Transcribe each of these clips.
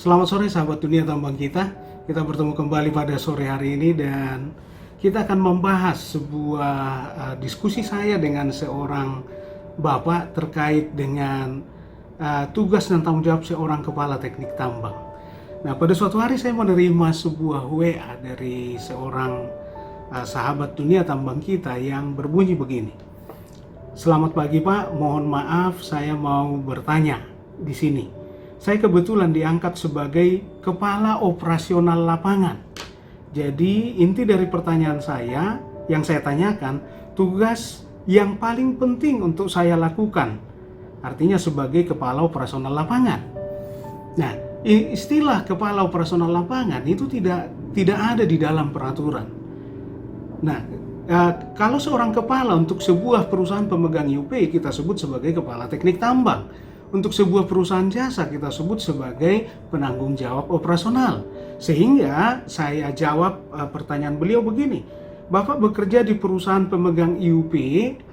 Selamat sore sahabat dunia tambang kita. Kita bertemu kembali pada sore hari ini dan kita akan membahas sebuah diskusi saya dengan seorang bapak terkait dengan tugas dan tanggung jawab seorang kepala teknik tambang. Nah, pada suatu hari saya menerima sebuah WA dari seorang sahabat dunia tambang kita yang berbunyi begini. Selamat pagi Pak, mohon maaf saya mau bertanya di sini. Saya kebetulan diangkat sebagai kepala operasional lapangan. Jadi inti dari pertanyaan saya yang saya tanyakan, tugas yang paling penting untuk saya lakukan, artinya sebagai kepala operasional lapangan. Nah, istilah kepala operasional lapangan itu tidak ada di dalam peraturan. Nah, kalau seorang kepala untuk sebuah perusahaan pemegang IUP kita sebut sebagai kepala teknik tambang. Untuk sebuah perusahaan jasa kita sebut sebagai penanggung jawab operasional. Sehingga saya jawab pertanyaan beliau begini, Bapak bekerja di perusahaan pemegang IUP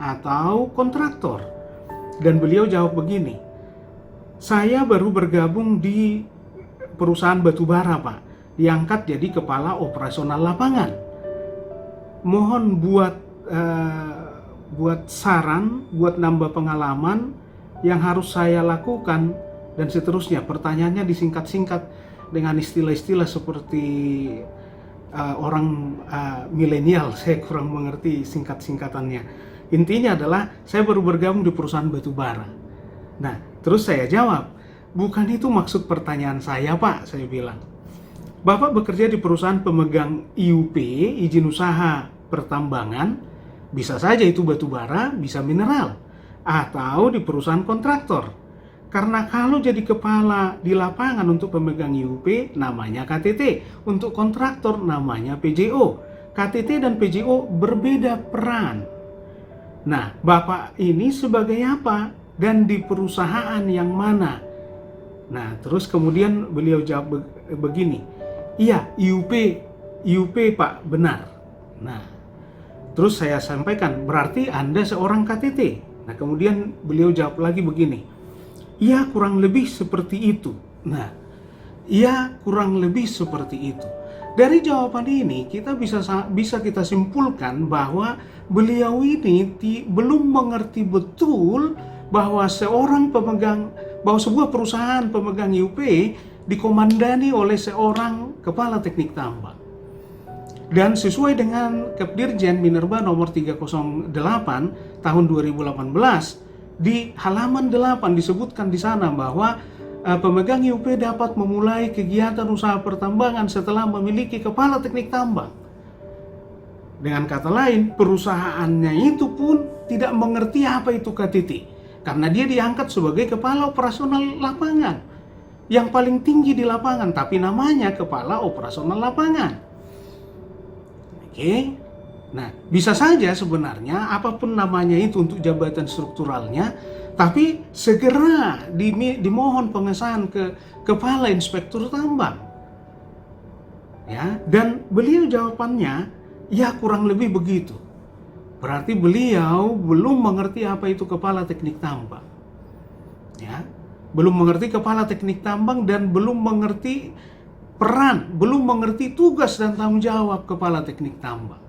atau kontraktor? Dan beliau jawab begini, saya baru bergabung di perusahaan batubara Pak, diangkat jadi kepala operasional lapangan. Mohon buat saran, buat nambah pengalaman yang harus saya lakukan dan seterusnya. Pertanyaannya disingkat-singkat dengan istilah-istilah seperti orang milenial. Saya kurang mengerti singkat-singkatannya. Intinya adalah saya baru bergabung di perusahaan batubara. Nah, terus saya jawab, bukan itu maksud pertanyaan saya Pak, saya bilang. Bapak bekerja di perusahaan pemegang IUP, izin usaha pertambangan, bisa saja itu batubara, bisa mineral, atau di perusahaan kontraktor. Karena kalau jadi kepala di lapangan untuk pemegang IUP namanya KTT, untuk kontraktor namanya PJO. KTT dan PJO berbeda peran. Nah, Bapak ini sebagai apa dan di perusahaan yang mana? Nah, terus kemudian beliau jawab begini, iya IUP Pak, benar. Nah, terus saya sampaikan, berarti Anda seorang KTT. Nah, kemudian beliau jawab lagi begini, iya kurang lebih seperti itu. Nah, iya kurang lebih seperti itu. Dari jawaban ini kita bisa kita simpulkan bahwa beliau ini belum mengerti betul bahwa sebuah perusahaan pemegang IUP dikomandani oleh seorang kepala teknik tambang. Dan sesuai dengan Kepdirjen Minerba nomor 308 tahun 2018, di halaman 8 disebutkan di sana bahwa pemegang IUP dapat memulai kegiatan usaha pertambangan setelah memiliki kepala teknik tambang. Dengan kata lain, perusahaannya itu pun tidak mengerti apa itu KTT, karena dia diangkat sebagai kepala operasional lapangan yang paling tinggi di lapangan, tapi namanya kepala operasional lapangan. Oke, nah bisa saja sebenarnya apapun namanya itu untuk jabatan strukturalnya, tapi segera dimohon pengesahan ke kepala inspektur tambang. Ya, dan beliau jawabannya ya kurang lebih begitu. Berarti beliau belum mengerti apa itu kepala teknik tambang. Ya, belum mengerti kepala teknik tambang dan belum mengerti peran, belum mengerti tugas dan tanggung jawab kepala teknik tambang.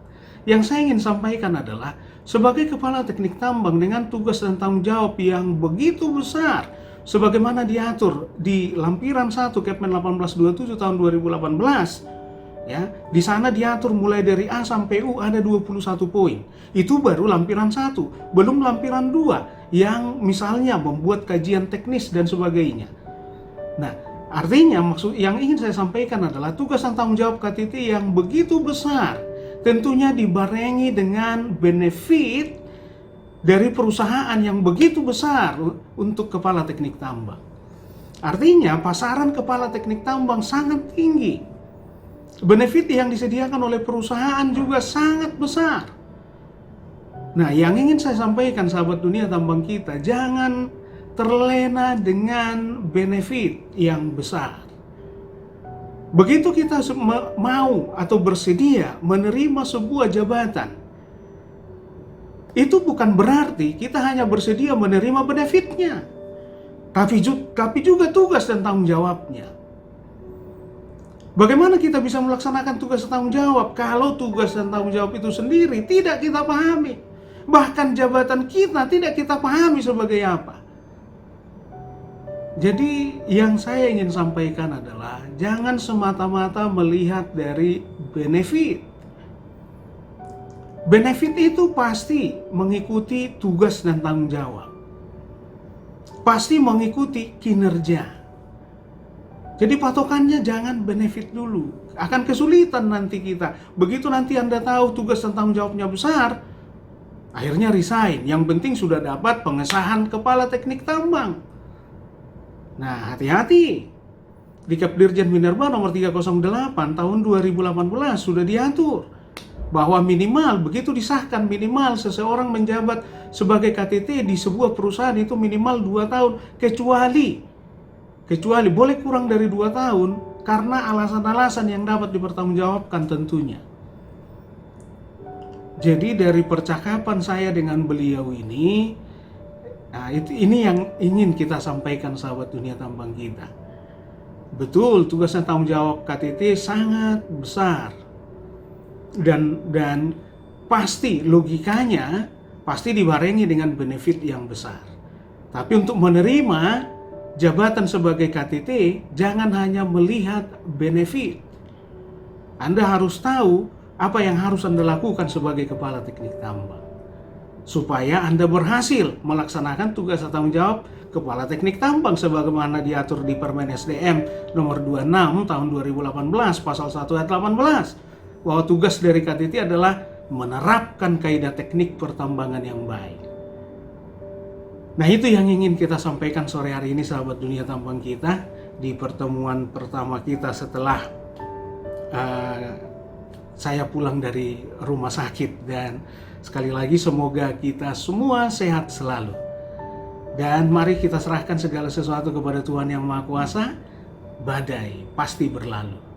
Yang saya ingin sampaikan adalah, sebagai kepala teknik tambang dengan tugas dan tanggung jawab yang begitu besar, sebagaimana diatur di lampiran 1 Kepmen 1827 tahun 2018, ya, di sana diatur mulai dari A sampai U ada 21 poin. Itu baru lampiran 1, belum lampiran 2 yang misalnya membuat kajian teknis dan sebagainya. Nah, artinya maksud yang ingin saya sampaikan adalah tugas dan tanggung jawab KTT yang begitu besar, tentunya dibarengi dengan benefit dari perusahaan yang begitu besar untuk kepala teknik tambang. Artinya pasaran kepala teknik tambang sangat tinggi. Benefit yang disediakan oleh perusahaan juga sangat besar. Nah, yang ingin saya sampaikan sahabat dunia tambang kita, jangan terlena dengan benefit yang besar. Begitu kita mau atau bersedia menerima sebuah jabatan, itu bukan berarti kita hanya bersedia menerima benefitnya, tapi juga tugas dan tanggung jawabnya. Bagaimana kita bisa melaksanakan tugas dan tanggung jawab kalau tugas dan tanggung jawab itu sendiri tidak kita pahami? Bahkan jabatan kita tidak kita pahami sebagai apa. Jadi yang saya ingin sampaikan adalah jangan semata-mata melihat dari benefit. Benefit itu pasti mengikuti tugas dan tanggung jawab. Pasti mengikuti kinerja. Jadi patokannya jangan benefit dulu. Akan kesulitan nanti kita. Begitu nanti Anda tahu tugas dan tanggung jawabnya besar, akhirnya resign. Yang penting sudah dapat pengesahan kepala teknik tambang. Nah, hati-hati. Di Kepdirjen Minerba nomor 308 tahun 2018 sudah diatur bahwa minimal, begitu disahkan minimal seseorang menjabat sebagai KTT di sebuah perusahaan itu minimal 2 tahun. Kecuali boleh kurang dari 2 tahun karena alasan-alasan yang dapat dipertanggungjawabkan tentunya. Jadi dari percakapan saya dengan beliau ini, nah ini yang ingin kita sampaikan sahabat dunia tambang kita. Betul, tugas dan tanggung jawab KTT sangat besar. Dan pasti logikanya pasti dibarengi dengan benefit yang besar. Tapi untuk menerima jabatan sebagai KTT, jangan hanya melihat benefit. Anda harus tahu apa yang harus Anda lakukan sebagai kepala teknik tambang, supaya Anda berhasil melaksanakan tugas dan tanggung jawab kepala teknik tambang sebagaimana diatur di Permen SDM nomor 26 tahun 2018 pasal 1 ayat 18, bahwa tugas dari KTT adalah menerapkan kaidah teknik pertambangan yang baik. Nah, itu yang ingin kita sampaikan sore hari ini sahabat dunia tambang kita di pertemuan pertama kita setelah saya pulang dari rumah sakit. Dan sekali lagi semoga kita semua sehat selalu. Dan mari kita serahkan segala sesuatu kepada Tuhan Yang Maha Kuasa. Badai pasti berlalu.